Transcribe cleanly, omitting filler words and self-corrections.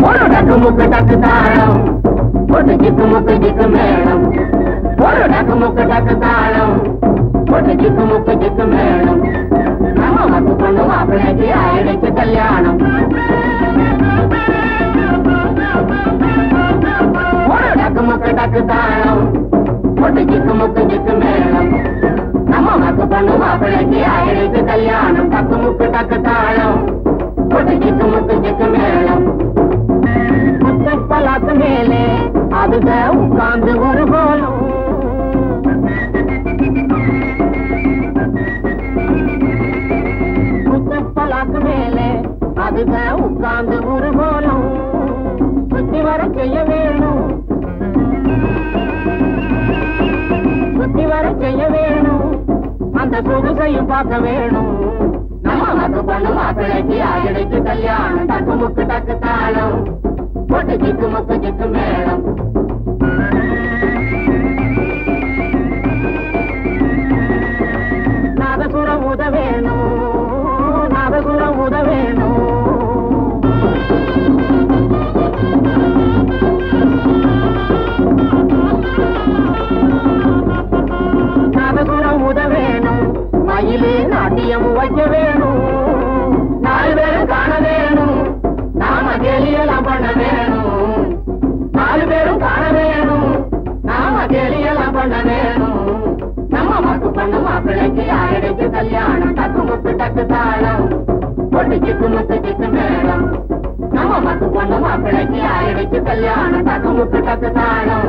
ஒரு டக்கு முக்கு டக்கு தாளம் ஒரு ஜிக்கு முக்கு ஜிக்கு மேளம் ஒரு டக்கு முக்கு டக்கு தாளம் ஒரு ஜிக்கு முக்கு ஜிக்கு மேளம் நம்ம மக்கு பொண்ணு மாப்பிள்ளைக்கு ஆயிடுச்சு கல்யாணம் ஒரு டக்கு முக்கு டக்கு தாளம் ஒரு ஜிக்கு முக்கு ஜிக்கு மேளம் நம்ம மக்கு பொண்ணு மாப்பிள்ளைக்கு ஆயிடுச்சு கல்யாணம் டக்கு முக்கு டக்கு தாளம் ஒரு ஜிக்கு முக்கு ஜிக்கு மேளம் பலாத்து மேலே அதுக உட்கார்ந்து ஒரு போலும் பலாத்து மேலே அதுக உட்கார்ந்து ஒரு போலும் சுத்தி வர செய்ய வேணும் சுத்தி வர செய்ய வேணும் அந்த சொகுசையும் பார்க்க வேணும் நம்ம மக்கு பொண்ணு மாப்பிள்ளைக்கு ஆயிடுச்சு கல்யாணம் டக்கு முக்கு டக்கு தாளம் ஒரு ஜிக்கு முக்கு ஜிக்கு மேளம் நாதசுரம் உத வேணும் நாதசுரம் உத வேணும் நாதசுரம் உத வேணும் மயிலே நாட்டியம் வைக்க வேணும் நாலு பேரும் காண வேணும் நாம கேலியெல்லாம் பண்ண வேணும் நாலு பேரும் காண வேணும் நாம கேலியெல்லாம் பண்ண வேணும் நம்ம மக்கு பண்ண மாப்பிள்ளைக்கு ஆயிடுச்சு கல்யாணம் டக்கு முக்கு டக்கு தாளம் ஒரு ஜிக்கு முக்கு ஜிக்கு மேளம் நம்ம மக்கு பண்ண மாப்பிள்ளைக்கு ஆயிடுச்சு கல்யாணம் டக்கு முக்கு டக்கு தாளம்